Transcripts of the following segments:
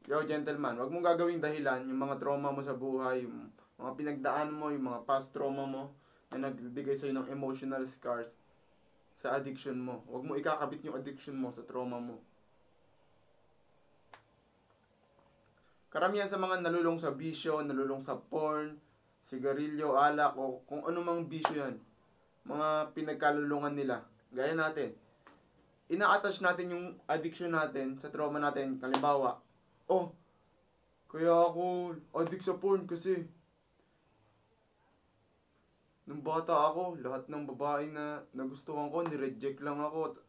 Yo, gentleman, wag mong gagawing dahilan yung mga trauma mo sa buhay, yung mga pinagdaan mo, yung mga past trauma mo na nagbigay sa'yo ng emotional scars sa addiction mo. Wag mo ikakabit yung addiction mo sa trauma mo. Karamihan sa mga nalulong sa bisyo, nalulong sa porn, sigarilyo, alak, o kung ano mang bisyo yan, mga pinagkalulungan nila. Gaya natin, ina-attach natin yung addiction natin sa trauma natin. Kalimbawa, oh, kaya ako addict sa porn kasi nung bata ako, lahat ng babae na nagustuhan ko, nireject lang ako.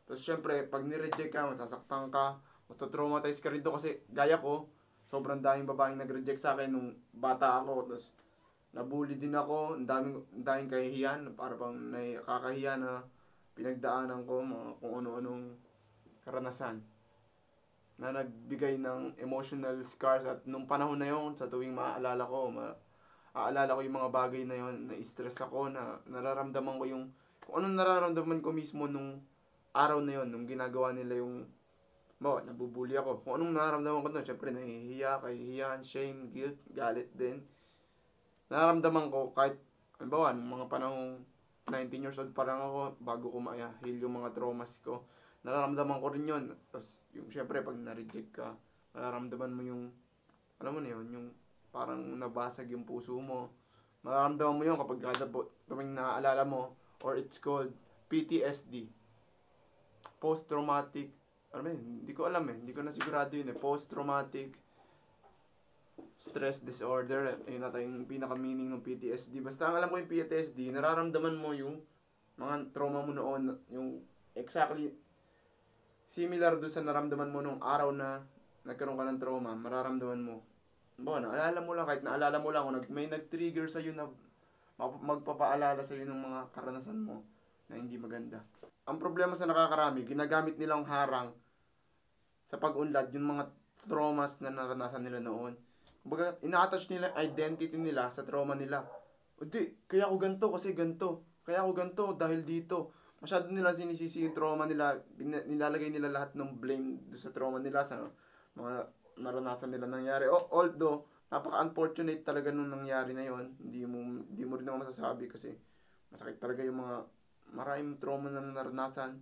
Tapos syempre, pag nireject ka, masasaktan ka, matatraumatize ka rin to kasi gaya ko, sobrang daming babaeng nag-reject sa akin nung bata ako. Tapos nabully din ako, ang daming kahihiyan, para bang nakakahiya na pinagdaanan ko, mga kung ano-anong karanasan na nagbigay ng emotional scars. At nung panahon na yon, sa tuwing maaalala ko, aalala ko yung mga bagay na yon, na stress ako, na nararamdaman ko yung kung anong nararamdaman ko mismo nung araw na yon, nung ginagawa nila yung nabubuli ako. Kung anong nararamdaman ko doon, syempre nahihiya, kahihiyan, shame, guilt, galit din. Nararamdaman ko kahit, halimbawa, nung mga panahong 19 years old pa lang ako, bago ko ma-heal yung mga traumas ko, nararamdaman ko rin yun. Tapos, yung syempre, pag na-reject ka, nararamdaman mo yung, alam mo na yun, yung parang nabasag yung puso mo. Nararamdaman mo yun kapag kada tuwing naaalala mo, or it's called PTSD. Post-traumatic, ano ba yun? Hindi ko alam eh. Hindi ko na sigurado yun eh. Post-traumatic stress disorder. Yun ata yung pinaka-meaning ng PTSD. Basta ang alam ko yung PTSD, nararamdaman mo yung mga trauma mo noon, yung exactly similar doon sa naramdaman mo nung araw na nagkaroon ka ng trauma, mararamdaman mo. Naalala mo lang, kahit naalala mo lang, kung may nag-trigger sa'yo na magpapaalala sa'yo ng mga karanasan mo na hindi maganda. Ang problema sa nakakarami, ginagamit nilang harang sa pag-unlad yung mga traumas na naranasan nila noon. Kumbaga, ina-attach nila identity nila sa trauma nila. Hindi, kaya ako ganito kasi ganito. Kaya ako ganito dahil dito. Masyado nila sinisisi yung trauma nila. Nilalagay nila lahat ng blame sa trauma nila, sa mga naranasan nila nangyari. Although, napaka-unfortunate talaga nung nangyari na yon. Hindi mo rin naman masasabi kasi masakit talaga yung mga maraming trauma na naranasan.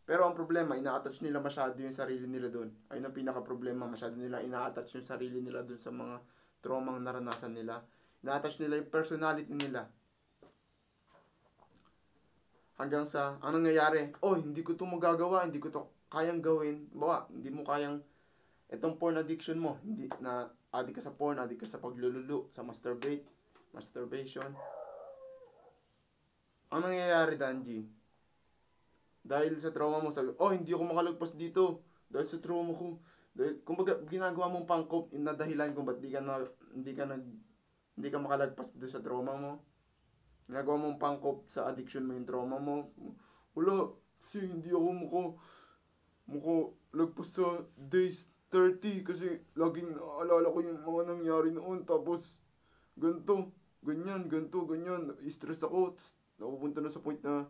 Pero ang problema, ina-attach nila masyado yung sarili nila doon. Ayun ang pinaka-problema, masyado nila ina-attach yung sarili nila doon sa mga traumang naranasan nila. Ina-attach nila yung personality nila. Hanggang sa, anong nangyayari? Oh, hindi ko to magagawa, hindi ko to kayang gawin. Bawa, hindi mo kayang, itong porn addiction mo, hindi na addict ka sa porn, addict ka sa paglululu, sa masturbation. Anong nangyayari, Danji? Dahil sa trauma mo, sabi, oh, hindi ako makalagpas dito. Dahil sa trauma ko. Dahil, kumbaga, ginagawa mong pangkop, yung nadahilan kung ba't hindi ka makalagpas doon sa trauma mo. Ginagawa mong pangkop sa addiction mo yung trauma mo. Wala, kasi hindi ako makalagpas sa days 30 kasi laging naaalala ko yung mga nangyari noon. Tapos, ganito, ganyan. Stress ako. Tapos, napupunta na sa point na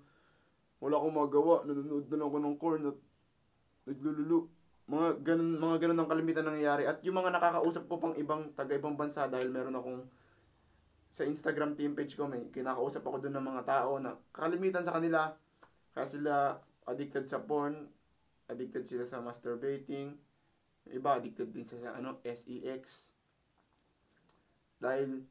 wala akong magawa, nanonood na lang ako ng corn at naglululu. Mga ganun ang kalimitan nangyayari. At yung mga nakakausap ko pang taga-ibang bansa, dahil meron akong sa Instagram team page ko, may kinakausap ako doon ng mga tao na kalimitan sa kanila, kaya sila addicted sa porn, addicted sila sa masturbating, iba addicted din sa sex. Dahil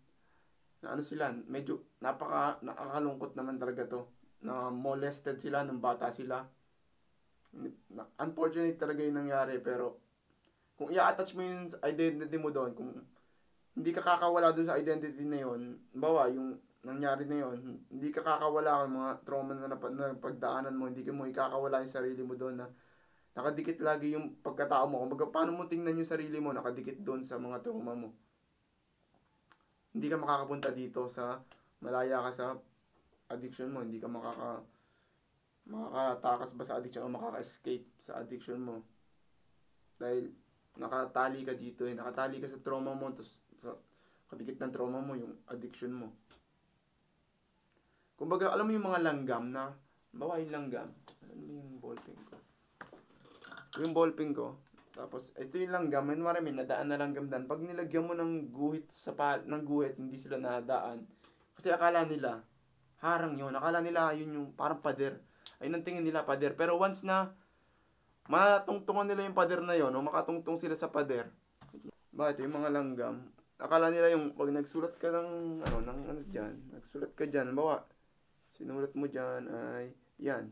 sila, medyo nakakalungkot naman talaga to, na molested sila nung bata sila. Unfortunate talaga yung nangyari, pero kung i-attach mo yung identity mo doon, kung hindi ka kakawala doon sa identity na yun, bawa yung nangyari na yun, hindi ka kakawala ng mga trauma na pagdaanan mo, hindi mo ikakawala yung sarili mo doon, na nakadikit lagi yung pagkatao mo. Kumbaga, paano mo tingnan yung sarili mo, nakadikit doon sa mga trauma mo. Hindi ka makakapunta dito sa malaya ka sa addiction mo, hindi ka makakatakas ba sa addiction o makaka-escape sa addiction mo. Dahil nakatali ka dito nakatali ka sa trauma mo, tapos sa kadikit ng trauma mo yung addiction mo. Kumbaga, alam mo yung mga langgam na, bawa yung langgam, ano yung ballpen ko? Yung ballpen ko, Tapos, ito yung langgam. May marami nadaan na langgam dan. Pag nilagyan mo ng guhit ng guhit, hindi sila nadaan. Kasi akala nila, harang yun. Akala nila yun yung parang pader. Ayun ang tingin nila pader. Pero once na matungtungan nila yung pader na yun, o makatungtong sila sa pader, bakit yung mga langgam, akala nila yung pag nagsulat ka ng dyan, nagsulat ka dyan, bawa, sinulat mo dyan ay, yan.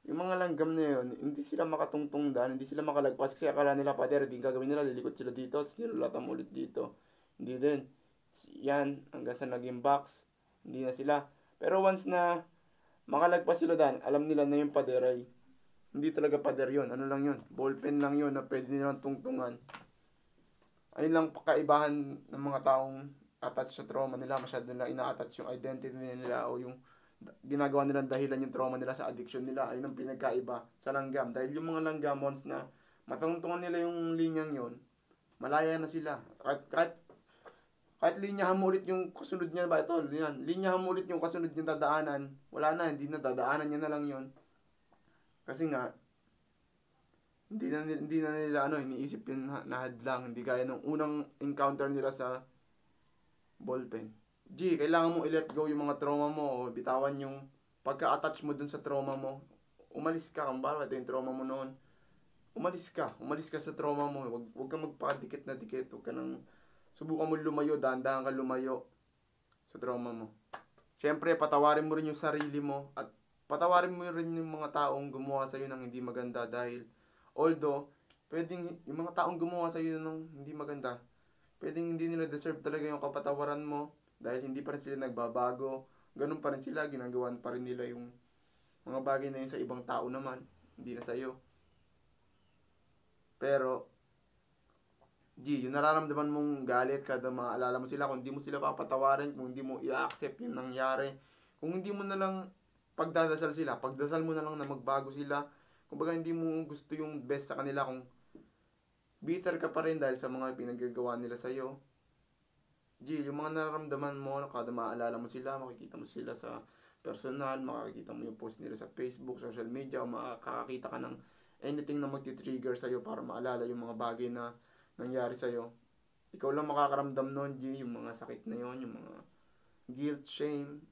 Yung mga langgam na yun, hindi sila makatungtong daan, hindi sila makalagpas kasi akala nila pader, hindi gagawin nila, lilikot sila dito, tapos nilulatan mo ulit dito. Hindi din. Yan, hanggang sa naging box, hindi na sila. Pero once na makalagpas sila daan, alam nila na yung pader ay, hindi talaga pader yun. Ano lang yun? Ballpen lang yun na pwede nilang tungtungan. Ayun lang kaibahan ng mga taong attached sa trauma nila. Masyado nila ina-attach yung identity nila o yung ginagawa nilang dahilan yung trauma nila sa addiction nila. Ayun ang pinagkaiba sa langgam. Dahil yung mga langgam, once na matungtungan nila yung linyang yon, malaya na sila. Kahit linyahan mo ulit yung kasunod niya ba ito? Linyahan mo ulit yung kasunod niya dadaanan. Wala na, hindi na dadaanan niya na lang yon. Kasi nga, hindi na nila iniisip yun na hadlang. Hindi gaya nung unang encounter nila sa ballpen. Kailangan mo i-let go yung mga trauma mo o bitawan yung pagka-attach mo dun sa trauma mo. Umalis ka, kung bakit yung trauma mo noon. Umalis ka sa trauma mo. Huwag kang magpakadikit na dikit. Huwag ka nang subukan mo lumayo, dahan-dahan ka lumayo sa trauma mo. Siyempre, patawarin mo rin yung sarili mo at patawarin mo rin yung mga taong gumawa sa'yo ng hindi maganda dahil although, pwedeng yung mga taong gumawa sa'yo ng hindi maganda, pwedeng hindi nila deserve talaga yung kapatawaran mo dahil hindi pa rin sila nagbabago. Ganun pa rin sila, ginagawan pa rin nila yung mga bagay na yun sa ibang tao naman, hindi na sa'yo. Pero, yung nararamdaman mong galit kada maalala mo sila, kung hindi mo sila papatawarin, kung hindi mo i-accept yung nangyari, kung hindi mo na lang pagdadasal sila, pagdasal mo na lang na magbago sila, kumbaga hindi mo gusto yung best sa kanila, kung bitter ka pa rin dahil sa mga pinagagawa nila sa'yo, yung mga nararamdaman mo, kada maalala mo sila, makikita mo sila sa personal, makikita mo yung post nila sa Facebook, social media, o makakakita ka ng anything na magti-trigger sa'yo para maalala yung mga bagay na nangyari sa'yo. Ikaw lang makakaramdam nun, yung mga sakit na yon, yung mga guilt, shame,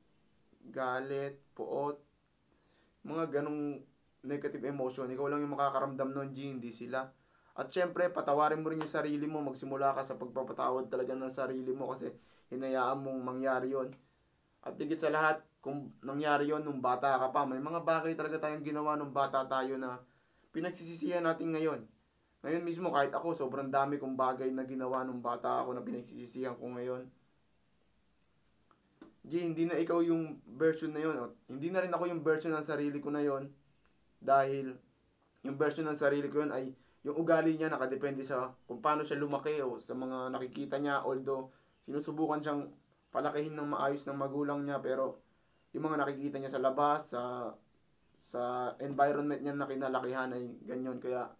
galit, puot, mga ganong negative emotion. Ikaw lang yung makakaramdam nun, hindi sila. At syempre, patawarin mo rin yung sarili mo. Magsimula ka sa pagpapatawad talaga ng sarili mo kasi hinayaan mong mangyari yon. At higit sa lahat, kung nangyari yon nung bata ka pa, may mga bagay talaga tayong ginawa nung bata tayo na pinagsisisihan natin ngayon. Ngayon mismo, kahit ako, sobrang dami kong bagay na ginawa nung bata ako na pinagsisisihan ko ngayon. Hindi na ikaw yung version na yon. Hindi na rin ako yung version ng sarili ko na yon. Dahil yung version ng sarili ko yun ay yung ugali niya nakadepende sa kung paano siya lumaki o sa mga nakikita niya. Although, sinusubukan siyang palakihin ng maayos ng magulang niya, pero yung mga nakikita niya sa labas, sa environment niya na kinalakihan ay ganyan. Kaya,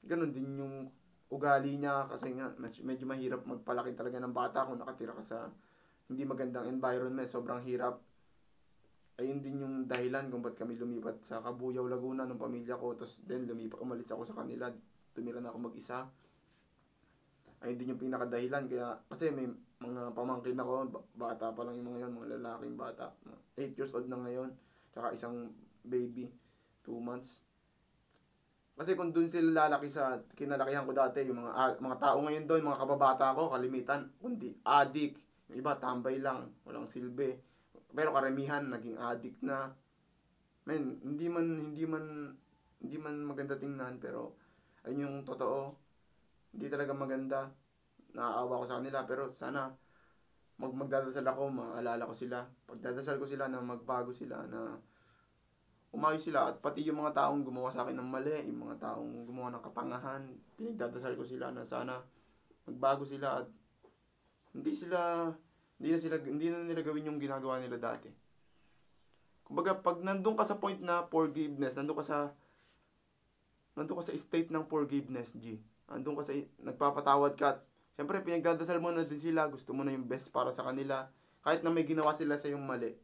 ganun din yung ugali niya kasi nga medyo mahirap magpalaki talaga ng bata kung nakatira ka sa hindi magandang environment. Sobrang hirap. Ayun din yung dahilan kung ba't kami lumipat sa Cabuyao, Laguna ng pamilya ko. Tapos then umalis ako sa kanila. Tumira na ako mag-isa. Ayun din yung pinakadahilan. Kaya, kasi may mga pamangkin ako, bata pa lang yung mga yun, mga lalaking bata. 8 years old na ngayon. Tsaka isang baby, 2 months. Kasi kung dun sila lalaki sa kinalakihan ko dati, yung mga tao ngayon doon, mga kababata ko, kalimitan, kundi adik. Yung iba, tambay lang, walang silbi. Pero karamihan, naging addict na. Men, hindi man maganda tingnan, pero ayun yung totoo. Hindi talaga maganda. Naaawa ko sa kanila, pero sana magdadasal ako, maalala ko sila. Pagdadasal ko sila na magbago sila, na umayos sila. At pati yung mga taong gumawa sa akin ng mali, yung mga taong gumawa ng kapangahan, pinagdadasal ko sila na sana magbago sila at hindi na nila gawin yung ginagawa nila dati. Kumbaga, pag nandun ka sa point na forgiveness, nandun ka sa state ng forgiveness, nandun ka sa, nagpapatawad ka, siyempre, pinagdadasal mo na din sila, gusto mo na yung best para sa kanila, kahit na may ginawa sila sa yung mali,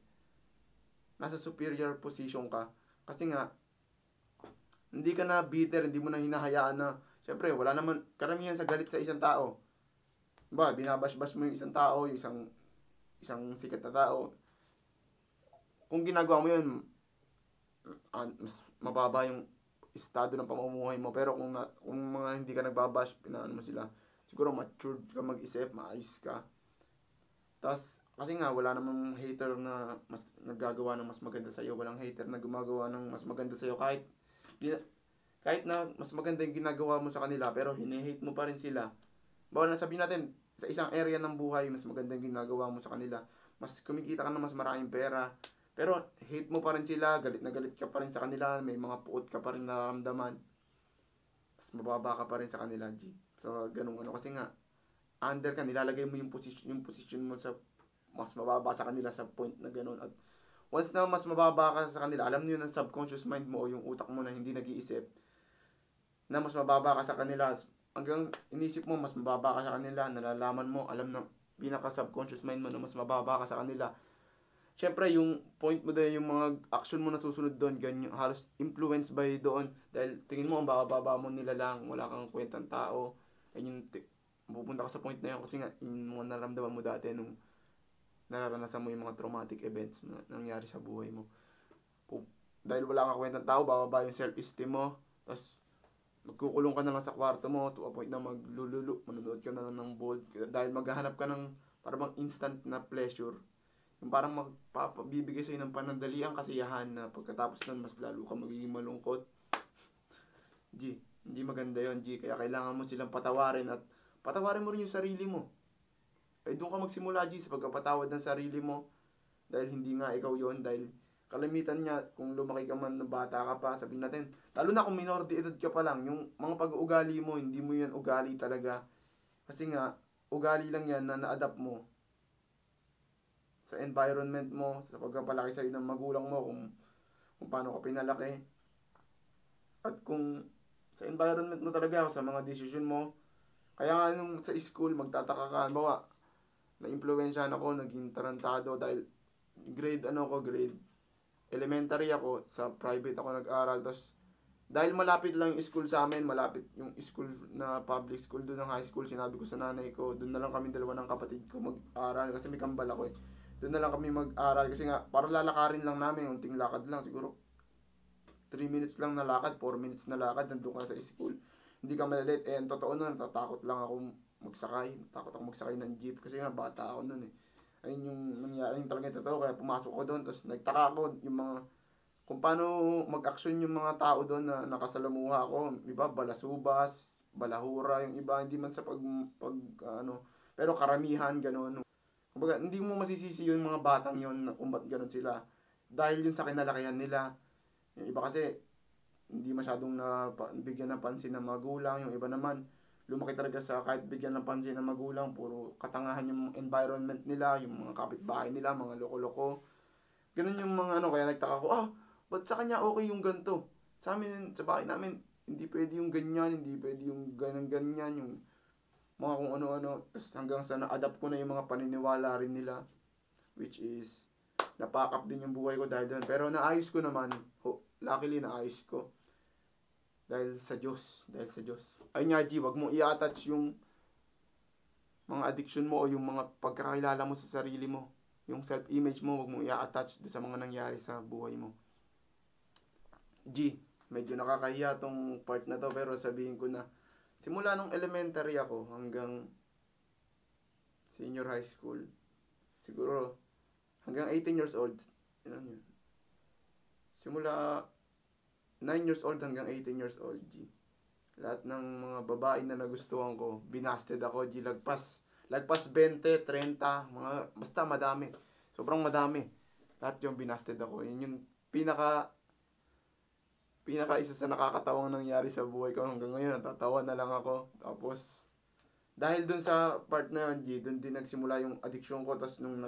nasa superior position ka, kasi nga, hindi ka na bitter, hindi mo na hinahayaan na Siyempre, wala naman, karamihan sa galit sa isang tao. Ba, binabash-bash mo yung isang tao, yung isang sikat na tao. Kung ginagawa mo yun, mas mababa yung estado ng pamumuhay mo. Pero kung mga hindi ka nagbabash, pinaano mo sila, siguro matured ka mag-isip, maayos ka. Tapos, kasi nga, wala namang hater na mas naggagawa ng mas maganda sa'yo. Walang hater na gumagawa ng mas maganda sa'yo. Kahit na mas maganda yung ginagawa mo sa kanila, pero hini-hate mo pa rin sila. Bawal na sabihin natin, sa isang area ng buhay, mas maganda yung ginagawa mo sa kanila. Mas kumikita ka na mas maraming pera. Pero hate mo pa rin sila, galit na galit ka pa rin sa kanila, may mga puot ka pa rin nararamdaman. Mas mababa ka pa rin sa kanila, G. So, ganun ano. Kasi nga, under ka, nilalagay mo yung position mo sa mas mababa sa kanila sa point na ganun. At once na mas mababa ka sa kanila, alam niyo ng subconscious mind mo o yung utak mo na hindi nag-iisip na mas mababa ka sa kanila. Hanggang inisip mo mas mababa ka sa kanila, nalalaman mo, alam na pinaka subconscious mind mo na mas mababa ka sa kanila. Siyempre, yung point mo doon, yung mga action mo na susunod doon, ganyan, halos influenced by doon. Dahil tingin mo, ang baba mo nila lang, wala kang kwentang tao. Ayun yung, pupunta ka sa point na yun kasi nga, yung mga naramdaman mo dati nung nararanasan mo yung mga traumatic events na nangyari sa buhay mo. Dahil wala kang kwentang tao, bababa yung self-esteem mo. Tapos, magkukulong ka na lang sa kwarto mo to a point na maglululu, manonood ka na lang ng bold. Dahil maghahanap ka ng parang instant na pleasure. Yung parang magpapabibigay sa'yo ng panandaliang kasiyahan na pagkatapos nun, mas lalo ka magiging malungkot. G, hindi maganda yon G. Kaya kailangan mo silang patawarin at patawarin mo rin yung sarili mo. Ay doon ka magsimula, G, sa pagkapatawad ng sarili mo. Dahil hindi nga ikaw yon dahil kalimitan niya, kung lumaki ka man, bata ka pa, sabihin natin, lalo na kung minor de edad ka pa lang, yung mga pag-uugali mo, hindi mo yan ugali talaga. Kasi nga, ugali lang yan na na-adapt mo sa environment mo, sa pagpapalaki sa'yo ng magulang mo, kung paano ka pinalaki. At kung sa environment mo talaga, sa mga decision mo, kaya nga nung sa school, magtataka ka, bawa, na-influensyahan ako, naging tarantado dahil grade elementary ako, sa private ako nag-aral, tapos dahil malapit lang yung school sa amin, malapit yung school na public school doon ng high school, sinabi ko sa nanay ko, doon na lang kami dalawa ng kapatid ko mag-aral kasi may kambal ako eh. Doon na lang kami mag-aral kasi nga, para lalakarin lang namin, unting lakad lang, siguro 3 minutes lang na lakad, 4 minutes na lakad, nandun ka sa school. Hindi ka malalit, eh, ang totoo nun, natatakot lang ako magsakay ng jeep kasi nga, bata ako nun eh. Ayun yung nangyari, yung talaga yung totoo, kaya pumasok ko doon, tapos nagtaka ako, yung mga, kung paano mag-action yung mga tao doon na nakasalamuha ko, iba balasubas, balahura, yung iba hindi man sa ano, pero karamihan ganun. Kumbaga, hindi mo masisisi yung mga batang yon na kung ba't ganun sila. Dahil yun sa kinalakihan nila. Yung iba kasi, hindi masyadong bigyan ng pansin ng magulang. Yung iba naman, lumaki talaga sa kahit bigyan ng pansin ng magulang, puro katangahan yung environment nila, yung mga kapitbahay nila, mga loko-loko. Ganun yung mga ano, kaya nagtaka ko, ba't sa kanya okay yung ganito? Sa amin, sa bahay namin, hindi pwede yung ganyan, hindi pwede yung ganyan, yung mga kung ano-ano. Tapos hanggang sa na-adapt ko na yung mga paniniwala rin nila, which is, napack up din yung buhay ko dahil doon. Pero naayos ko naman, luckily naayos ko. Dahil sa Diyos. Ayun nga, G, wag mo i-attach yung mga addiction mo o yung mga pagkakilala mo sa sarili mo. Yung self-image mo, wag mo i-attach sa mga nangyari sa buhay mo. G, medyo nakakahiya tong part na to pero sabihin ko na, simula nung elementary ako hanggang senior high school, siguro hanggang 18 years old, yun. Simula 9 years old hanggang 18 years old, G. Lahat ng mga babae na nagustuhan ko, binasted ako, G. Lagpas 20, 30, basta madami. Sobrang madami. Lahat yung binasted ako. Yun yung pinaka isa sa nakakatawang nangyari sa buhay ko. Hanggang ngayon, natatawa na lang ako. Tapos, dahil dun sa part na yun, G, dun din nagsimula yung addiction ko. Tapos nung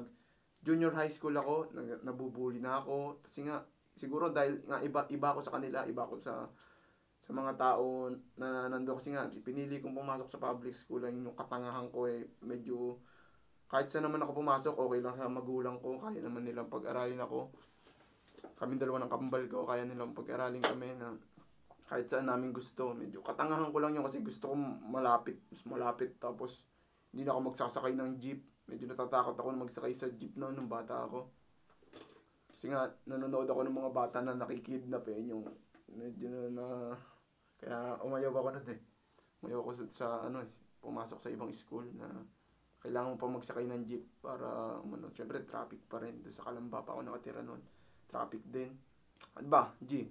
junior high school ako, nabubuli na ako. Kasi nga, siguro dahil nga iba ako sa kanila, iba ako sa mga tao na nandoon kasi nga pinili kong pumasok sa public school lang yung katangahan ko eh medyo kahit saan naman ako pumasok okay lang sa magulang ko, kaya naman nilang pag-aralin ako, kami dalawa ng kambal ko kaya nilang pag-aralin kami na Kahit saan namin gusto. Medyo katangahan ko lang yun kasi gusto ko malapit. Mas malapit. Tapos, hindi na ako magsasakay ng jeep. Medyo natatakot ako na magsakay sa jeep noon nung bata ako. Kasi nga, nanonood ako ng mga bata na nakikidnap eh. Yung, medyo na, kaya umayaw ako nun eh. Umayaw ako sa ano eh, pumasok sa ibang school na kailangan mo pa magsakay ng jeep para, ano, syempre traffic pa rin. Doon sa Kalamba pa ako nakatira noon. Traffic din. Ano ba, G?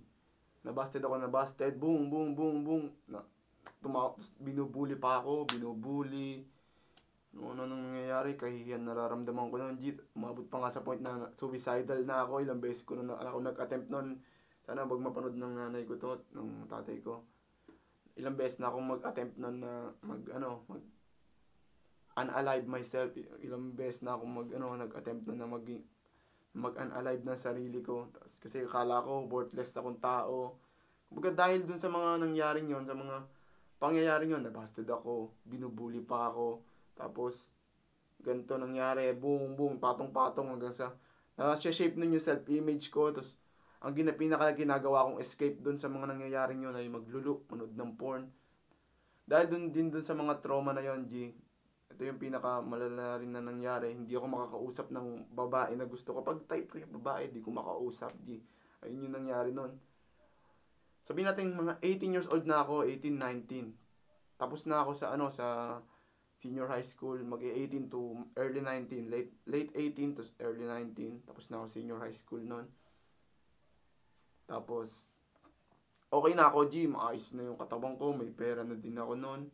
Nabasted ako, nabasted. Boom, boom, boom, boom. Binubuli pa ako, binubuli. Ano nang nangyayari, kahihiyan nararamdaman ko noon, G. Umabot pa nga sa point na suicidal na ako. Ilang beses ko na ako nag-attempt noon. Sana wag mapanood ng nanay ko to, ng tatay ko. Ilang beses na akong mag-attempt noon na mag unalive myself. Ilang beses na akong nag-attempt na mag-unalive ng sarili ko. Kasi akala ko worthless akong tao. Kumbaga dahil dun sa mga nangyaring yon, sa mga pangyayaring yon, nabasted ako, binubuli pa ako. Tapos, ganito nangyari, boom, boom, patong-patong hanggang sa, shape nun yung self-image ko. Tapos, ang pinaka ginagawa kong escape dun sa mga nangyayaring yon ay maglulu, manood ng porn. Dahil dun sa mga trauma na yon, G, ito yung pinaka malala rin na nangyari. Hindi ako makakausap ng babae na gusto ko. Pag type ko yung babae, di ko makausap, G. Ayun yung nangyari nun. Sabihin natin mga 18 years old na ako, 18, 19. Tapos na ako sa senior high school, mag-18 to early 19, late 18 to early 19. Tapos na ako senior high school noon. Tapos okay na ako, G, maayos na yung katawan ko, may pera na din ako noon.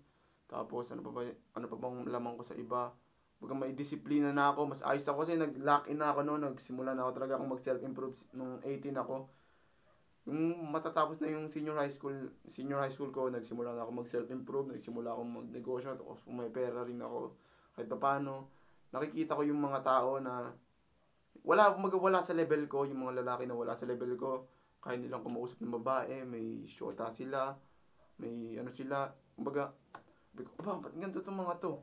Tapos ano pa bang lamang ko sa iba? Baga may disiplina na ako, mas ayos ako kasi nag-lock in na ako noon, nagsimula na ako talaga akong mag-self-improve nung 18 ako. Yung matatapos na yung senior high school ko, nagsimula na ako mag-self-improve, nagsimula ako mag-negosyo, tapos kung may pera rin ako, kahit pa paano, nakikita ko yung mga tao na wala sa level ko, yung mga lalaki na wala sa level ko, kaya nilang kumausap ng babae, may syota sila, may ano sila, kumbaga, ba't ganito itong mga to?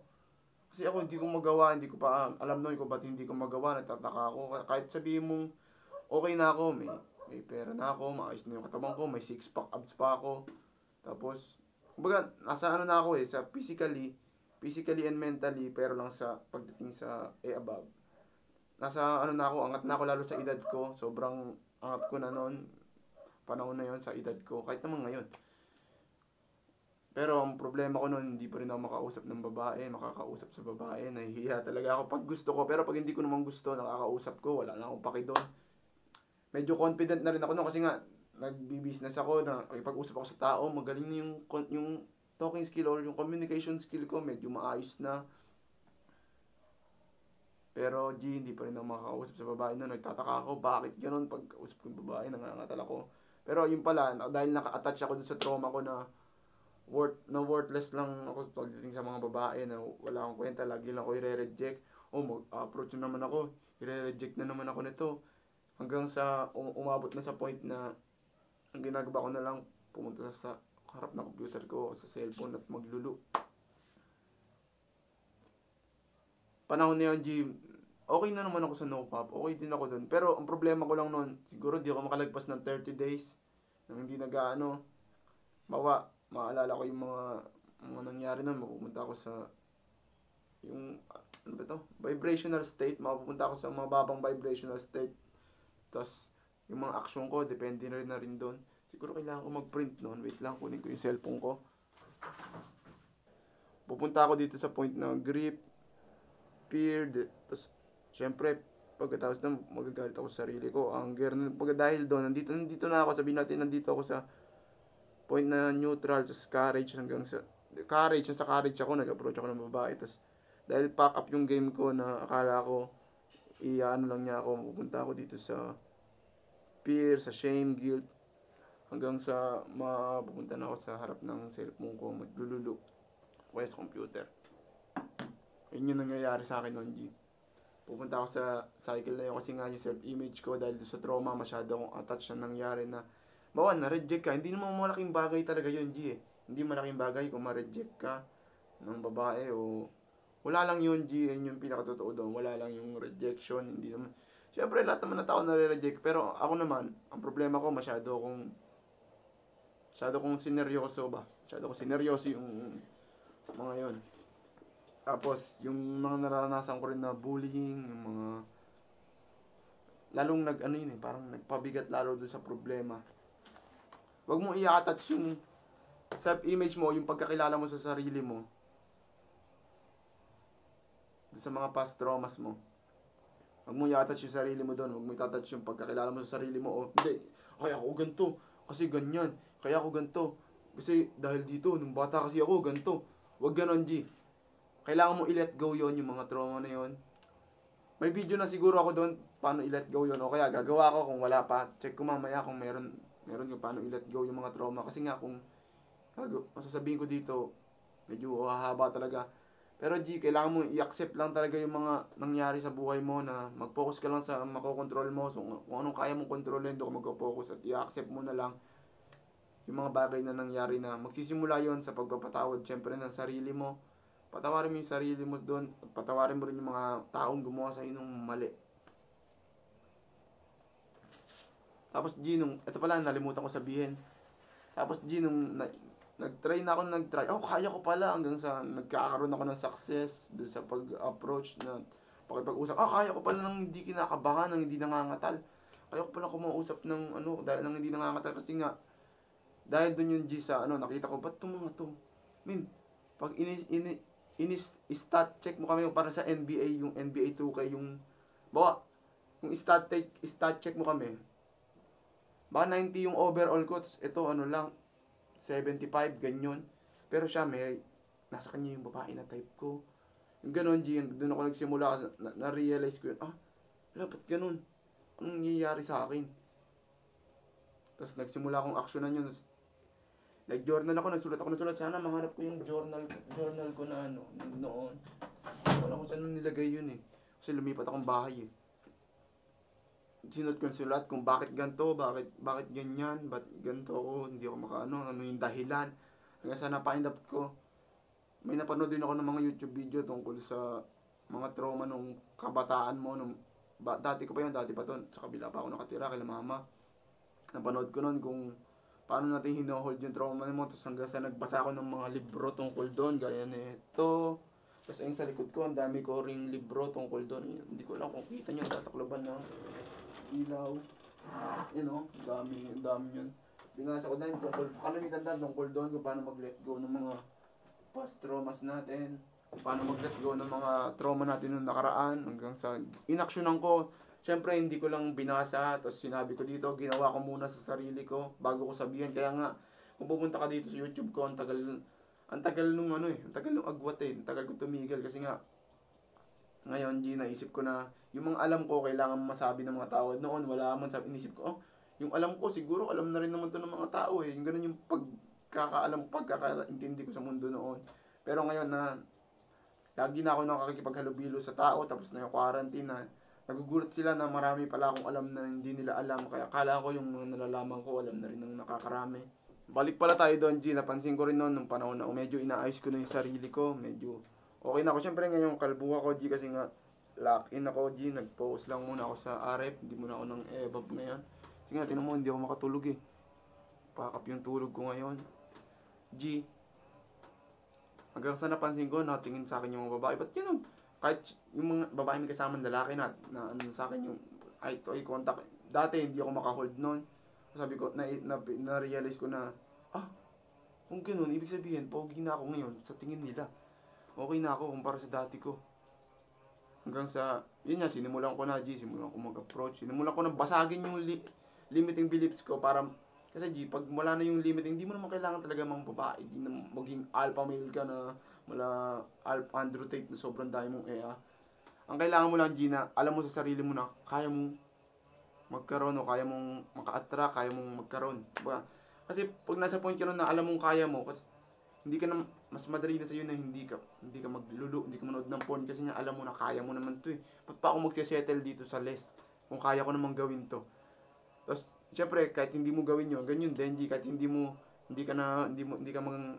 Kasi ako hindi ko magawa, hindi ko pa alam nun kung ba't hindi ko magawa, nagtataka ako, kahit sabihin mong okay na ako, may pera na ako, maayos na yung katawan ko, may six pack abs pa ako. Tapos, kumbaga, nasa ano na ako sa physically and mentally, pero lang sa pagdating sa above. Nasa ano na ako, angat na ako lalo sa edad ko, sobrang angat ko na noon, panahon na yon sa edad ko, kahit naman ngayon. Pero ang problema ko noon, hindi pa rin ako makausap ng babae, makakausap sa babae, nahihiya talaga ako pag gusto ko, pero pag hindi ko naman gusto, nakakausap ko, wala na akong paki doon. Medyo confident na rin ako noon kasi nga nagbi-business ako, na pag-usap ako sa tao, magaling na yung talking skill or yung communication skill ko, medyo maayos na. Pero G, hindi pa rin ako makakausap sa babae noon. Nagtataka ako, bakit ganun pag kausap ko yung babae, nangangatal ako. Pero yun pala, dahil naka-attach ako dun sa trauma ko na worthless lang ako pagdating sa mga babae, na wala akong kwenta, lagi lang ako i-reject. Mag-approach naman ako, i-reject na naman ako nito. Hanggang sa umabot na sa point na ang ginagawa ko na lang, pumunta sa harap ng computer ko o sa cellphone at maglulu. Panahon na yun, G, okay na naman ako sa no-pop, okay din ako dun. Pero ang problema ko lang noon, siguro di ako makalagpas ng 30 days nang hindi nag-ano. Maalala ko yung mga nangyari noon, mapupunta ako sa yung ano ba to? Vibrational state, mapupunta ako sa mga babang vibrational state. Tapos yung mga action ko, depende na rin doon. Siguro kailangan ko mag-print noon. Wait lang, kunin ko yung cellphone ko. Pupunta ako dito sa point na grip, fear, tapos syempre pagkatapos na magagalit ako sa sarili ko, anger, dahil doon, nandito na ako, sabihin natin nandito ako sa point na neutral, tapos courage hanggang sa courage ako, nag-approach ako ng babae, tapos dahil pack up yung game ko na akala ko ano lang niya ako, pupunta ako dito sa fear, sa shame, guilt, hanggang sa mapupunta na ako sa harap ng cellphone ko, maglululu o sa computer. Yun yung nangyayari sa akin noon, G. Pupunta ako sa cycle na yun kasi nga yung self-image ko dahil sa trauma, masyado akong attached na nangyari na na-reject ka. Hindi naman malaking bagay talaga yun, G eh. Hindi malaking bagay kung ma-reject ka ng babae o wala lang yun, G. Yun yung pinakatotoo doon. Wala lang yung rejection. Hindi naman. Siyempre, lahat naman ng tao nare-reject. Pero ako naman, ang problema ko, masyado akong Masyado kong sineryoso ba? Masyado kong sineryoso yung mga yon. Tapos, yung mga naranasan ko rin na bullying, yung mga, lalong nag, ano yun eh, parang nagpabigat lalo dun sa problema. Huwag mo i-attach yung self-image mo, yung pagkakilala mo sa sarili mo, dun sa mga past traumas mo. Huwag mo i-attach yung sarili mo doon. Huwag mo i-attach yung pagkakilala mo sa sarili mo. O, hindi, kaya ako ganito. Kasi ganyan. Kaya ako ganito. Kasi dahil dito, nung bata kasi ako, ganito. Huwag ganon, G. Kailangan mo i-let go yon, yung mga trauma na yon. May video na siguro ako doon, paano i-let go yon. O kaya, gagawa ko kung wala pa. Check ko mamaya kung meron yung paano i-let go yung mga trauma. Kasi nga, kung sasabihin ko dito, medyo hahaba talaga. Pero G, kailangan mo i-accept lang talaga yung mga nangyari sa buhay mo, na mag-focus ka lang sa makokontrol mo. So, kung anong kaya mong kontrolin, doon ka mag-focus at i-accept mo na lang yung mga bagay na nangyari, na magsisimula yon sa pagpapatawad, syempre, ng sarili mo. Patawarin mo yung sarili mo doon, at patawarin mo rin yung mga taong gumawa sa ng mali. Tapos G, ito pala, nalimutan ko sabihin. Tapos G, nag-try, kaya ko pala, hanggang sa nagkakaroon ako ng success doon sa pag-approach na pakipag-usap. Kaya ko pala nang hindi kinakabahan, nang hindi nangangatal. Kaya ko pala kumausap ng dahil nang hindi nangangatal, kasi nga dahil doon yung G sa nakita ko, ba't itong mga to? Pag stat check mo kami para sa NBA, yung NBA 2K, yung kung stat check mo kami, baka 90 yung overall ko, ito lang 75, ganyan. Pero siya, nasa kanya yung babae na type ko. Yung ganon, G, doon ako nagsimula, na-realize ko yun, wala, ba't ganon? Anong nangyayari sa akin? Tapos nagsimula akong aksyonan yun. Nag-journal ako, nagsulat. Sana mahanap ko yung journal ko na noon. Wala ko saan nilagay yun eh. Kasi lumipat akong bahay eh. Sinulat kung bakit ganito, bakit ganyan, bakit ganito ako, hindi ako ano yung dahilan. Hanggang sa napaindap ko, may napanood din ako ng mga YouTube video tungkol sa mga trauma nung kabataan mo, dati pa to, sa kabila pa ako nakatira kay mama. Napanood ko noon kung paano natin hinohold yung trauma mo, tapos hanggang sa nagbasa ako ng mga libro tungkol doon, gaya nito. Tapos ayun sa likod ko, ang dami ko ring libro tungkol doon. Hindi ko lang kung kita nyo, tatakloban na ilaw. Dami yun. Binasa ko na yun tungkol doon kung paano mag-let go ng mga past traumas natin. Kung paano mag-let go ng mga trauma natin nung nakaraan. Hanggang sa inaksyonan ko. Siyempre, hindi ko lang binasa. Tapos sinabi ko dito, ginawa ko muna sa sarili ko bago ko sabihin. Kaya nga, kung pupunta ka dito sa YouTube ko, ang tagal nung ang tagal nung agwat eh. Ang tagal ko tumigil kasi nga, ngayon, G, naisip ko na yung mga alam ko, kailangan masabi ng mga tao. Noon, wala man sabi. Inisip ko, yung alam ko, siguro alam na rin naman to ng mga tao eh. Yung ganun yung pagkakaintindi ko sa mundo noon. Pero ngayon na, lagi na ako nakakikipaghalubilo sa tao, tapos na yung quarantine na, nagugulat sila na marami pala akong alam na hindi nila alam. Kaya akala ko yung mga nalalaman ko, alam na rin ng nakakarami. Balik pala tayo doon, G. Napansin ko rin noon, nung panahon na medyo inaayos ko na yung sarili ko. Medyo okay na ako. Siyempre ngayon, kalbuha ko, G, kasi nga, lock in ako, G. Nag-focus lang muna ako sa RF. Hindi muna ako ng EBAB ngayon. Kasi nga, tinan mo, hindi ako makatulog eh. Pakap yung tulog ko ngayon. G. Hanggang sa napansin ko, natingin sa akin yung mga babae. Ba't yun? Kahit yung mga babae may kasamang lalaki na sa akin yung eye to eye contact. Dati hindi ako makahold noon. Sabi ko, na-realize ko na, kung gano'n, ibig sabihin, pogi na ako ngayon sa tingin nila. Okay na ako kumpara sa dati ko. Hanggang sa, yun nga, sinimulan ko na, G, simulan ko mag-approach. Sinimulan ko na basagin yung limiting beliefs ko para, kasi G, pag wala na yung limiting, hindi mo naman kailangan talaga mga babae. Hindi na maging alpha male ka na, mula Andrew Tate na sobrang dami mong Ang kailangan mo lang, G, na alam mo sa sarili mo na kaya mong magkaroon o kaya mong maka-attract, kaya mong magkaroon. Diba? Kasi pag nasa point ka na alam mong kaya mo, kasi hindi ka na, mas madali na sa iyo na hindi ka maglulu, hindi ka manood ng porn kasi nga alam mo na kaya mo naman to eh. Ba't pa ako magse-settle dito sa less kung kaya ko namang gawin to? Tapos, syempre, kahit hindi mo gawin yun, ganyan din, G, kahit hindi ka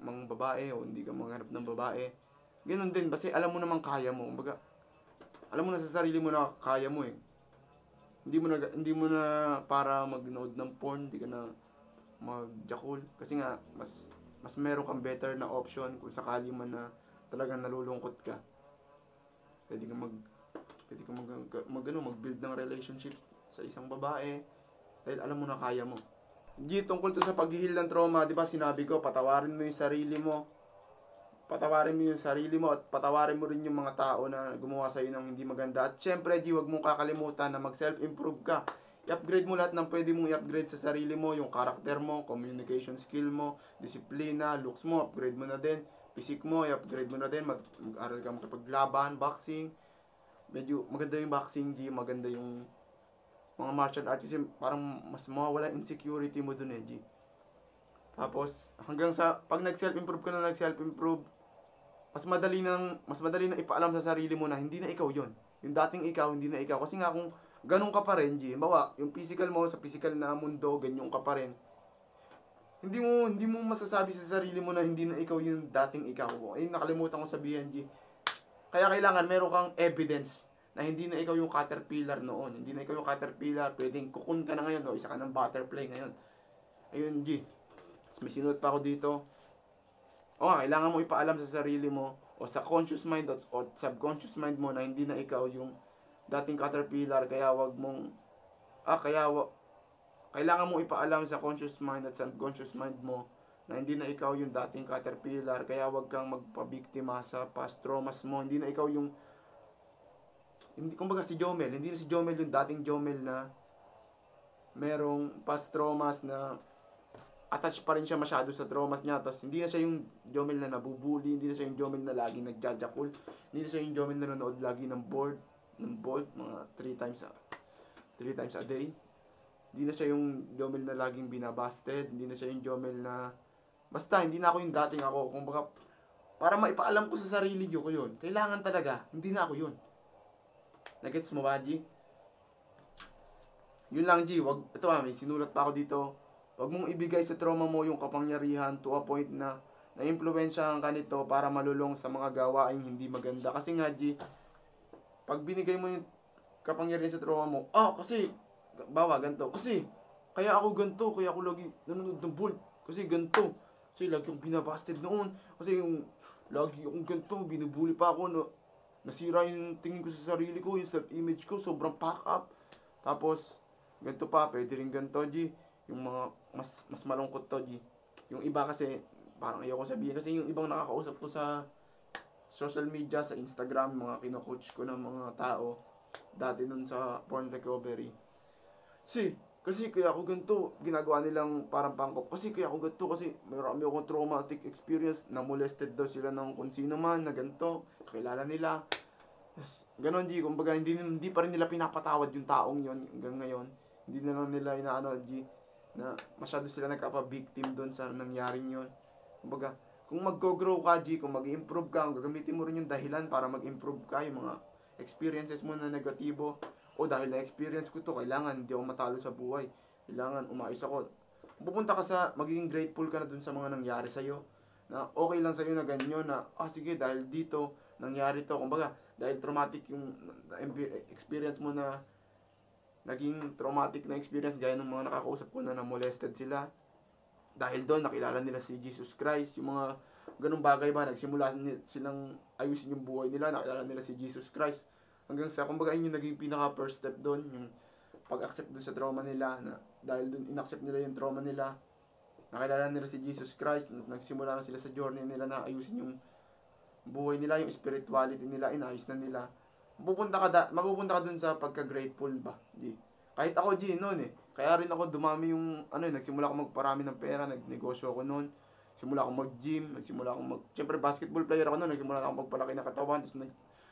mang babae o hindi ka maghanap ng babae. Ganun din, kasi alam mo namang kaya mo. Baga, alam mo na sa sarili mo na kaya mo eh. Hindi mo na para mag-nood ng porn, hindi ka na mag-Jakul. Kasi nga, mas meron kang better na option kung sakali man na talagang nalulungkot ka. Pwede kang mag-build ng relationship sa isang babae dahil alam mo na kaya mo. Tungkol to sa pag-heal ng trauma, di ba sinabi ko, patawarin mo yung sarili mo. Patawarin mo yung sarili mo at patawarin mo rin yung mga tao na gumawa sa'yo ng hindi maganda. At syempre, huwag mong kakalimutan na mag-self-improve ka. I-upgrade mo lahat ng pwede mong i-upgrade sa sarili mo, yung karakter mo, communication skill mo, disiplina, looks mo, upgrade mo na din. Physique mo, i-upgrade mo na din. Mag-aral ka makipaglaban, boxing. Medyo maganda yung boxing, G. Maganda yung mga martial arts kasi parang mas mawawala insecurity mo dun, G. Tapos, hanggang sa, pag nag-self-improve ka na nag-self-improve, mas madali nang ipaalam sa sarili mo na hindi na ikaw yon. Yung dating ikaw, hindi na ikaw. Kasi nga kung ganun ka pa rin, G, bawa, yung physical mo sa physical na mundo, ganyan ka pa rin. Hindi mo masasabi sa sarili mo na hindi na ikaw yung dating ikaw. Ayun, nakalimutan ko sabihin, G. Kaya kailangan meron kang evidence na hindi na ikaw yung caterpillar noon. Hindi na ikaw yung caterpillar. Pwedeng kukun ka na ngayon, no? Isa ka ng butterfly ngayon. Ayun, G. Tapos may sinulat pa ako dito. Kailangan mo ipaalam sa sarili mo o sa conscious mind o subconscious mind mo na hindi na ikaw yung dating caterpillar. Kaya wag mong kailangan mo ipaalam sa conscious mind at subconscious mind mo na hindi na ikaw yung dating caterpillar. Kaya wag kang magpabiktima sa past traumas mo. Hindi na ikaw yung kumbaga si Jomel, hindi na si Jomel yung dating Jomel na merong past traumas na attached pa rin siya masyado sa traumas niya. Tapos hindi na siya yung Jomel na nabubuli, hindi na siya yung Jomel na laging nagjajakul, hindi na siya yung Jomel na nanonood lagi ng bold, mga 3 times a day. Hindi na siya yung Jomel na laging binabasted, hindi na siya yung Jomel na basta hindi na ako yung dating ako. Kumbaga para maipaalam ko sa sarili ko yun, kailangan talaga, hindi na ako yun. Nagets mo ba, G? Yun lang, G. Ito may sinulat pa ako dito. Huwag mong ibigay sa trauma mo yung kapangyarihan to a point na na-impluwensyahan ka nito para malulong sa mga gawaing hindi maganda. Kasi nga, G, pag binigay mo yung kapangyarihan sa trauma mo, kasi, ganito. Kasi, kaya ako ganito, kaya ako lagi nanonood ng Bolt. Kasi ganito. Kasi lagi akong binabasted noon. Kasi yung lagi akong ganito, binubuli pa ako, no? Nasira yung tingin ko sa sarili ko, yung self-image ko, sobrang pack up. Tapos, ganito pa, pwede rin ganito, G. Yung mga mas malungkot to, G. Yung iba kasi, parang ayoko sabihin, kasi yung ibang nakakausap ko sa social media, sa Instagram, mga kino-coach ko ng mga tao, dati nun sa porn recovery. Kasi kaya ako ganito, ginagawa nilang parang pangkop. Kasi kaya ako ganito, kasi marami akong traumatic experience, na molested daw sila ng kung sino man, na ganito, kakilala nila. Ganon, G, kumbaga hindi pa rin nila pinapatawad yung taong yon hanggang ngayon. Hindi na lang nila inaano, G, na masyado sila nagkapa-victim doon sa nangyaring yon. Kumbaga, kung mag-grow ka, G, kung mag-improve ka, gagamitin mo rin yung dahilan para mag-improve ka, yung mga experiences mo na negatibo. Dahil na-experience ko to, kailangan hindi ako matalo sa buhay. Kailangan umayos ako. Pupunta ka magiging grateful ka na dun sa mga nangyari sa'yo. Na okay lang sa'yo na ganyan, na, sige, dahil dito, nangyari to. Kumbaga, dahil traumatic yung experience mo na, naging traumatic na experience, gaya ng mga nakakausap ko na molested sila. Dahil doon, nakilala nila si Jesus Christ. Yung mga ganung bagay ba, nagsimula silang ayusin yung buhay nila, nakilala nila si Jesus Christ. Hanggang sa, kumbaga, yun yung naging pinaka first step doon, yung pag-accept doon sa trauma nila, na dahil doon in-accept nila yung trauma nila, nakilala nila si Jesus Christ, nagsimula na sila sa journey nila na ayusin yung buhay nila, yung spirituality nila, inayos na nila. Mapupunta ka doon sa pagka-grateful ba, G? Kahit ako, G, noon kaya rin ako dumami yung, nagsimula ako magparami ng pera, nagnegosyo ako noon, simula ako mag-gym, siyempre basketball player ako noon, nagsimula ako magpalaki ng katawan,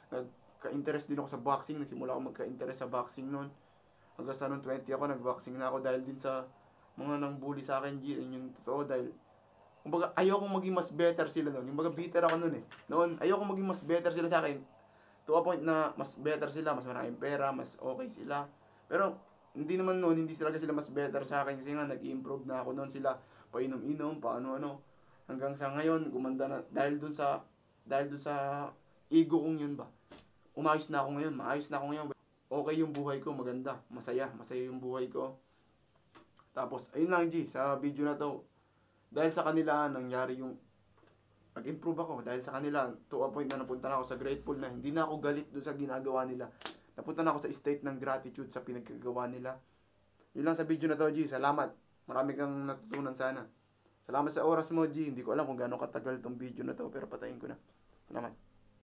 tapos ka-interest din ako sa boxing, nagsimula ako magka-interest sa boxing noon. Hanggang sa noong 20 ako, nag-boxing na ako dahil din sa mga nang bully sa akin, G, yung totoo, dahil kumbaga ayoko maging mas better sila noon. Yung baga bitter ako noon Noon ayoko maging mas better sila sa akin. To a point na mas better sila, mas maraming pera, mas okay sila. Pero hindi naman noon, hindi sila mas better sa akin kasi nga nag-improve na ako noon, sila painom-inom, paano-ano. Hanggang sa ngayon, gumanda na dahil dun sa ego kong yun ba. Umayos na ako ngayon, maayos na ako ngayon. Okay yung buhay ko, maganda, masaya yung buhay ko. Tapos, ayun lang G, sa video na to, dahil sa kanila, nangyari yung, nag-improve ako. Dahil sa kanila, to a point na napunta na ako sa grateful na, hindi na ako galit doon sa ginagawa nila. Napunta na ako sa state ng gratitude sa pinagkagawa nila. Yun lang sa video na to, G. Salamat. Marami kang natutunan sana. Salamat sa oras mo, G. Hindi ko alam kung gaano katagal tong video na to, pero patayin ko na. Salamat.